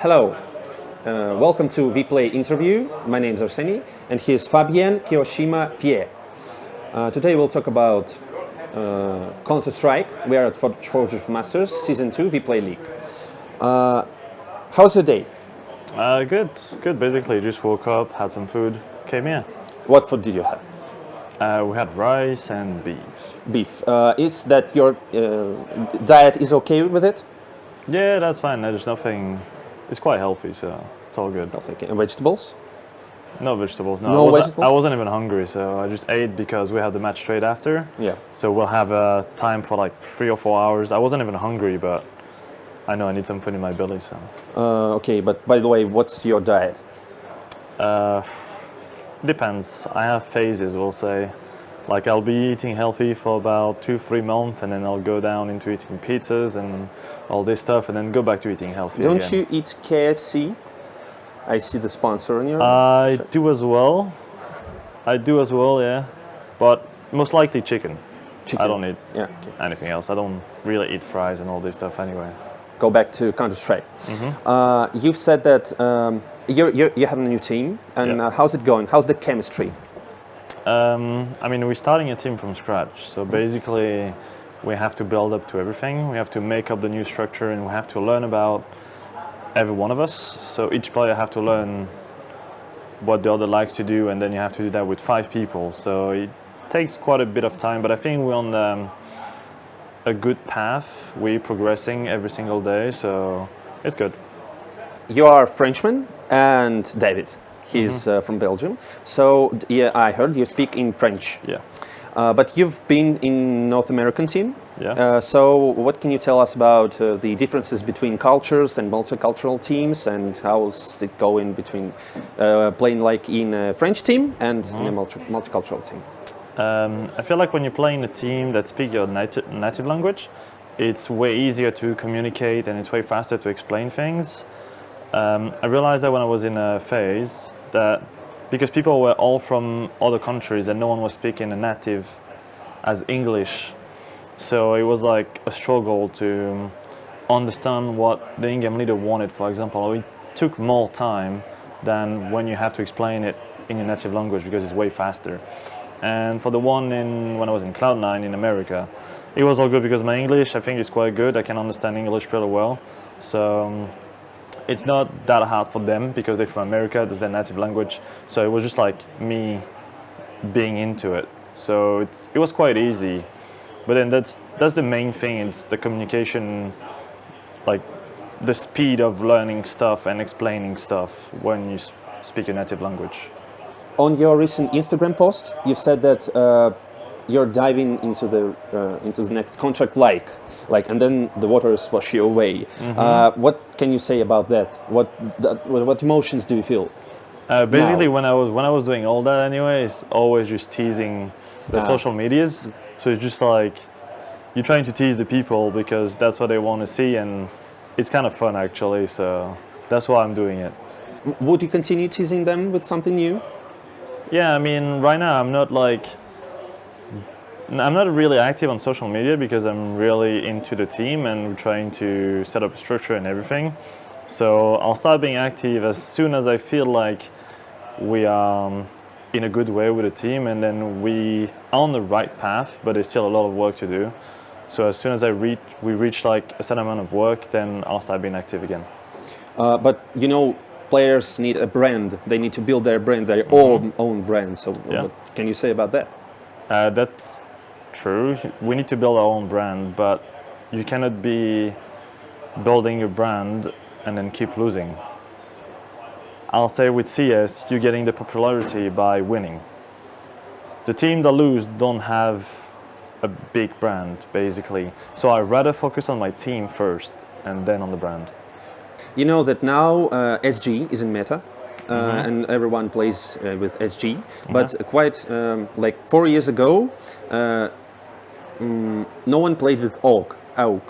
Hello, welcome to WePlay Interview. My name is Arseny, and here's Fabien, KioShiMa, Fiey. Today we'll talk about Counter-Strike. We are at Forge of Masters, Season 2, WePlay League. How's your day? Good. Basically, just woke up, had some food, came here. What food did you have? We had rice and beef. Beef. Is that your diet is okay with it? Yeah, that's fine. There's nothing. It's quite healthy, so it's all good. Okay. And vegetables? No vegetables. No vegetables? I wasn't even hungry, so I just ate because we had the match straight after. Yeah. So we'll have time for like 3 or 4 hours. I wasn't even hungry, but I know I need some food in my belly, so. Okay, but by the way, what's your diet? Depends. I have phases, we'll say. Like I'll be eating healthy for about 2-3 months, and then I'll go down into eating pizzas and all this stuff, and then go back to eating healthy Don't again. you eat KFC? I see the sponsor on your I shirt. do as well. Yeah. But most likely chicken. Chicken. I don't eat Yeah. anything else. I don't really eat fries and all this stuff anyway. Go back to Counter-Strike. You've said that you have a new team, and Yeah. how's it going? How's the chemistry? I mean, we're starting a team from scratch. So basically, we have to build up to everything. We have to make up the new structure, and we have to learn about every one of us. So each player have to learn what the other likes to do, and then you have to do that with 5 people. So it takes quite a bit of time, but I think we're on a good path. We're progressing every single day, so it's good. You are Frenchman, and David. He's from Belgium. So yeah, I heard you speak in French. Yeah. But you've been in North American team. Yeah. So what can you tell us about the differences between cultures and multicultural teams, and how's it going between playing like in a French team and in a multicultural team? I feel like when you play in a team that speaks your native language, it's way easier to communicate and it's way faster to explain things. I realized that when I was in a phase that because people were all from other countries and no one was speaking a native as English, so it was like a struggle to understand what the in-game leader wanted, for example. It took more time than when you have to explain it in your native language because it's way faster. And for the one when I was in Cloud9 in America, it was all good because my English I think is quite good. I can understand English pretty well. So it's not that hard for them because they're from America, that's their native language. So it was just like me being into it. So it was quite easy. But then that's the main thing, it's the communication, like the speed of learning stuff and explaining stuff when you speak your native language. On your recent Instagram post, you've said that you're diving into the next contract like, and then the waters wash you away. What can you say about that? What emotions do you feel? Basically, now? when I was doing all that anyway, it's always just teasing the social medias. So it's just like you're trying to tease the people because that's what they want to see, and it's kind of fun actually. So that's why I'm doing it. Would you continue teasing them with something new? Yeah, I mean, right now I'm not really active on social media because I'm really into the team and we're trying to set up a structure and everything. So I'll start being active as soon as I feel like we are in a good way with the team, and then we are on the right path, but there's still a lot of work to do. So as soon as we reach like a certain amount of work, then I'll start being active again. But you know, players need a brand. They need to build their brand, their own brand. So Yeah. what can you say about that? That's true. We need to build our own brand, but you cannot be building your brand and then keep losing. I'll say with CS, you're getting the popularity by winning. The team that lose don't have a big brand, basically. So I'd rather focus on my team first and then on the brand. You know that now SG is in meta, and everyone plays with SG. But quite like 4 years ago, no one played with AUG.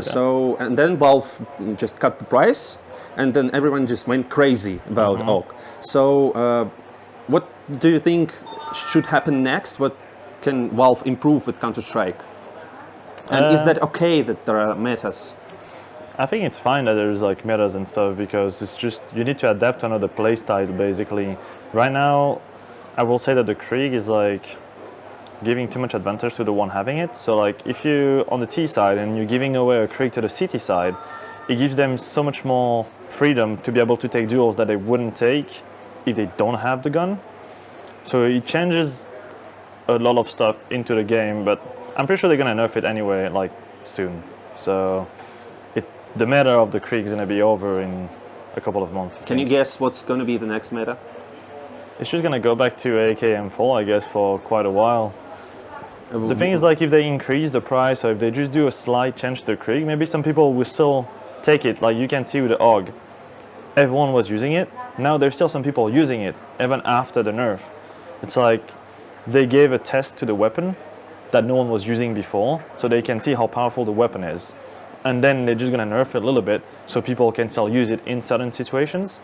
So and then Valve just cut the price, and then everyone just went crazy about AUG. So what do you think should happen next? What can Valve improve with Counter-Strike? And is that okay that there are metas? I think it's fine that there's like metas and stuff because it's just you need to adapt to another play style basically. Right now, I will say that the Krieg is like giving too much advantage to the one having it. So like if you on the T side and you're giving away a Krieg to the CT side, it gives them so much more freedom to be able to take duels that they wouldn't take if they don't have the gun. So it changes a lot of stuff into the game, but I'm pretty sure they're gonna nerf it anyway, like soon. So the meta of the Krieg is gonna be over in a couple of months. Can you guess what's going to be the next meta? It's just gonna go back to AKM4, I guess, for quite a while. The thing is, like, if they increase the price or if they just do a slight change to the Krieg, maybe some people will still take it. Like you can see with the AUG, everyone was using it. Now there's still some people using it, even after the nerf. It's like they gave a test to the weapon that no one was using before, so they can see how powerful the weapon is. And then they're just gonna nerf it a little bit, so people can still use it in certain situations.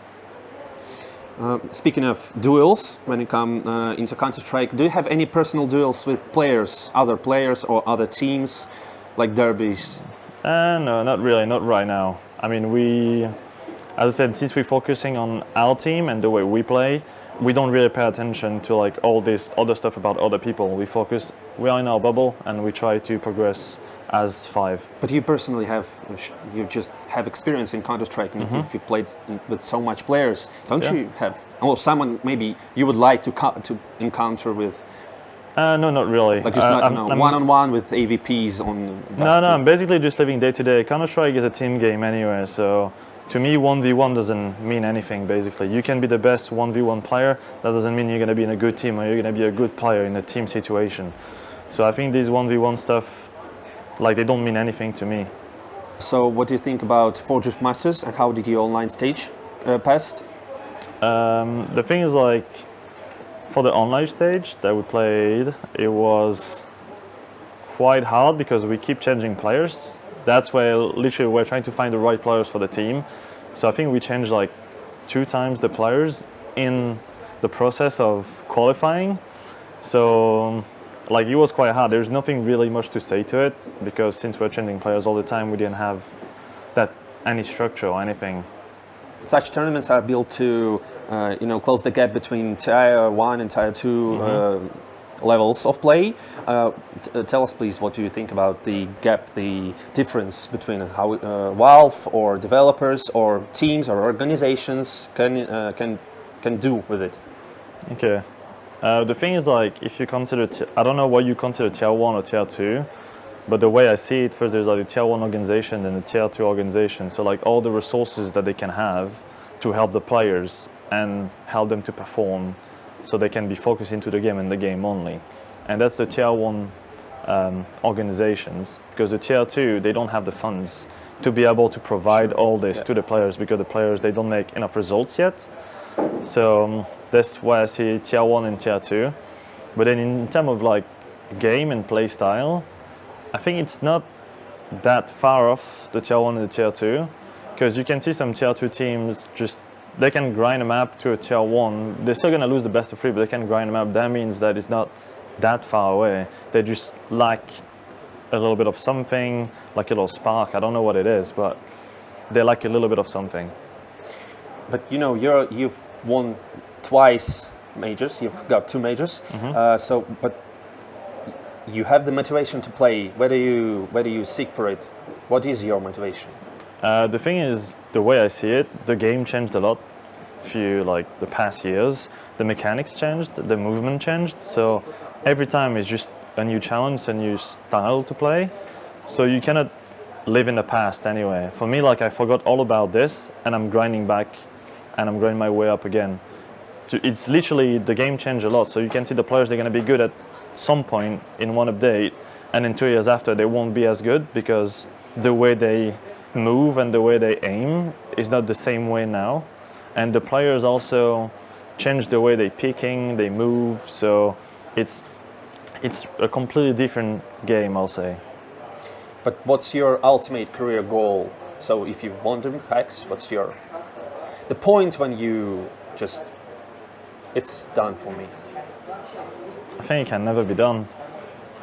Speaking of duels, when you come into Counter-Strike, do you have any personal duels with players, other players or other teams, like derbies? No, not really, not right now. I mean, as I said, since we're focusing on our team and the way we play, we don't really pay attention to like all this other stuff about other people. We are in our bubble and we try to progress as 5. But you personally you just have experience in Counter-Strike, and if you played with so much players, don't you have, or someone maybe you would like to encounter with? No, not really. Like just one-on-one with AVPs on. No, I'm basically just living day to day. Counter-Strike is a team game anyway, so to me 1v1 doesn't mean anything basically. You can be the best 1v1 player, that doesn't mean you're going to be in a good team or you're going to be a good player in a team situation. So I think these 1v1 stuff, like, they don't mean anything to me. So what do you think about Forge of Masters and how did your online stage passed? The thing is, like, for the online stage that we played, it was quite hard because we keep changing players. That's where literally we're trying to find the right players for the team. So I think we changed like 2 times the players in the process of qualifying. So like it was quite hard. There's nothing really much to say to it because since we're changing players all the time, we didn't have any structure or anything. Such tournaments are built to close the gap between tier 1 and tier 2 levels of play. Tell us please, what do you think about the gap, the difference between how Valve or developers or teams or organizations can do with it? Okay. The thing is, like, if you consider, I don't know what you consider tier 1 or tier 2, but the way I see it, first there's like a tier 1 organization and a tier 2 organization. So like all the resources that they can have to help the players and help them to perform so they can be focused into the game and the game only. And that's the tier 1 organizations, because the tier 2, they don't have the funds to be able to provide all this to the players because the players, they don't make enough results yet. So that's why I see tier 1 and tier 2. But then in terms of like game and play style, I think it's not that far off the tier 1 and the tier 2, because you can see some tier 2 teams just, they can grind a map to a tier 1. They're still going to lose the best of 3, but they can grind a map. That means that it's not that far away. They just lack a little bit of something, like a little spark. I don't know what it is, but they lack a little bit of something. But you know, you've won twice majors. You've got 2 majors. But you have the motivation to play. Where do you seek for it? What is your motivation? The thing is, the way I see it, the game changed a lot. The past years, the mechanics changed, the movement changed. So every time is just a new challenge, a new style to play. So you cannot live in the past anyway. For me, like, I forgot all about this, and I'm grinding back, and I'm grinding my way up again. It's literally, the game changed a lot. So you can see the players, they're going to be good at some point in one update, and in 2 years after they won't be as good because the way they move and the way they aim is not the same way now. And the players also change the way they picking, they move, so it's a completely different game, I'll say. But what's your ultimate career goal? So if you've won the hacks, what's the point when you just, it's done for me? I think it can never be done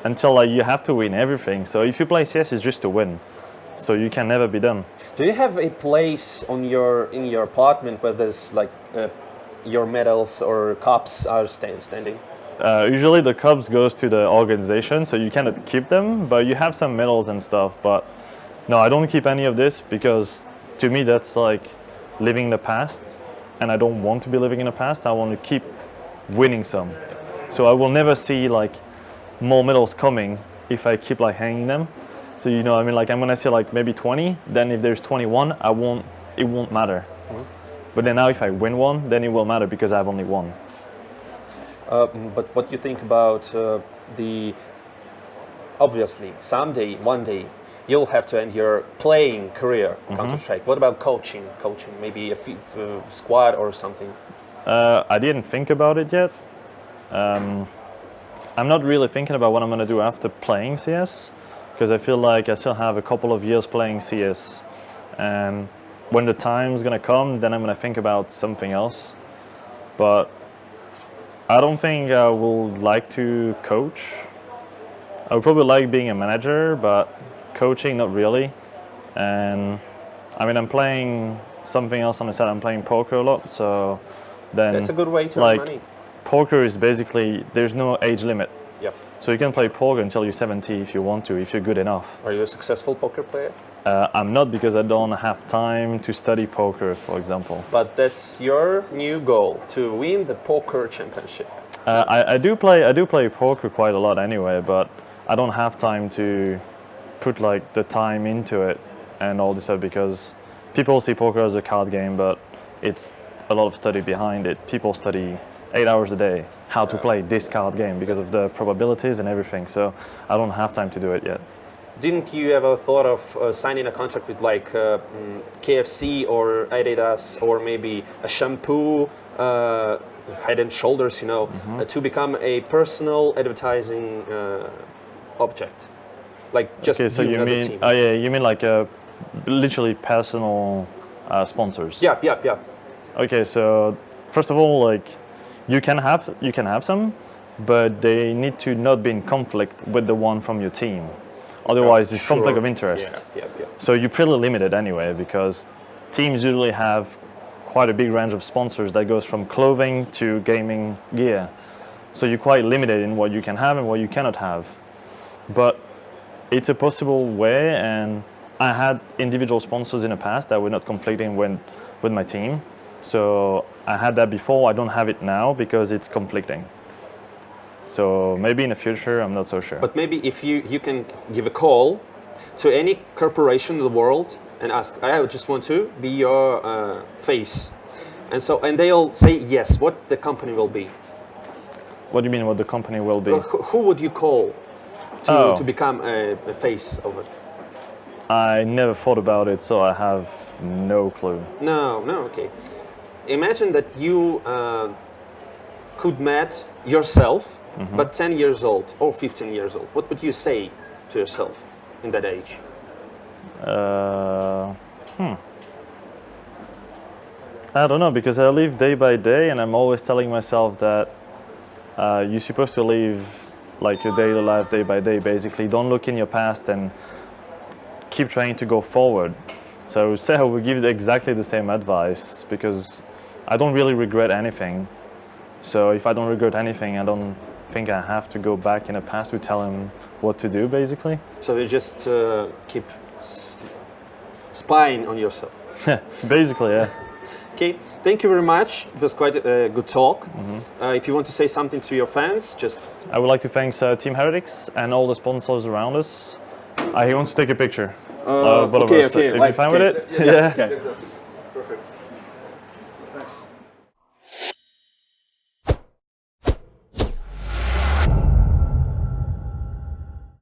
until like you have to win everything. So if you play CS, it's just to win. so you can never be done. Do you have a place in your apartment where there's like your medals or cups are standing? Usually the cups goes to the organization, so you cannot keep them, but you have some medals and stuff. But no, I don't keep any of this because to me that's like living in the past, and I don't want to be living in the past. I want to keep winning some. So I will never see like more medals coming if I keep like hanging them. So you know, I mean, like, and when I say like maybe 20, then if there's 21, it won't matter. But then now if I win one, then it will matter because I've only won. But what do you think about obviously someday, one day, you'll have to end your playing career, Counter-Strike. What about coaching? Maybe a squad or something? I didn't think about it yet. I'm not really thinking about what I'm going to do after playing CS, because I feel like I still have a couple of years playing CS. And when the time's going to come, then I'm going to think about something else. But I don't think I will like to coach. I would probably like being a manager, but coaching, not really. And I mean, I'm playing something else on the side. I'm playing poker a lot, so then that's a good way to earn money. Poker is basically, there's no age limit. Yep. So you can play poker until you're 70 if you want to, if you're good enough. Are you a successful poker player? I'm not, because I don't have time to study poker, for example. But that's your new goal, to win the poker championship. I do play poker quite a lot anyway, but I don't have time to put like the time into it and all this stuff, because people see poker as a card game, but it's a lot of study behind it. People study 8 hours a day how to play this card game because of the probabilities and everything. So I don't have time to do it yet. Didn't you ever thought of signing a contract with like KFC or Adidas or maybe a shampoo, Head and Shoulders, you know, to become a personal advertising object? Like just okay, so you mean, oh yeah, you mean like literally personal sponsors? Yeah. Okay, so first of all, like you can have some, but they need to not be in conflict with the one from your team. Otherwise, it's conflict of interest. Yeah. So you're pretty limited anyway, because teams usually have quite a big range of sponsors that goes from clothing to gaming gear. So you're quite limited in what you can have and what you cannot have. But it's a possible way, and I had individual sponsors in the past that were not conflicting with my team. So I had that before. I don't have it now because it's conflicting. So maybe in the future, I'm not so sure. But maybe if you can give a call to any corporation in the world and ask, I just want to be your face. And they'll say yes, what the company will be. What do you mean what the company will be? Who would you call to become a face of it? I never thought about it, so I have no clue. No, okay. Imagine that you could meet yourself, but 10 years old or 15 years old. What would you say to yourself in that age? I don't know, because I live day by day, and I'm always telling myself that you're supposed to live like your daily life day by day, basically. Don't look in your past and keep trying to go forward. So I would say I would give exactly the same advice, because I don't really regret anything. So if I don't regret anything, I don't think I have to go back in the past to tell him what to do, basically. So you just keep spying on yourself. Basically, yeah. Okay, thank you very much. It was quite a good talk. If you want to say something to your fans, just... I would like to thank Team Heretics and all the sponsors around us. He wants to take a picture. Okay. Are you fine with it? Yeah. Perfect. Thanks.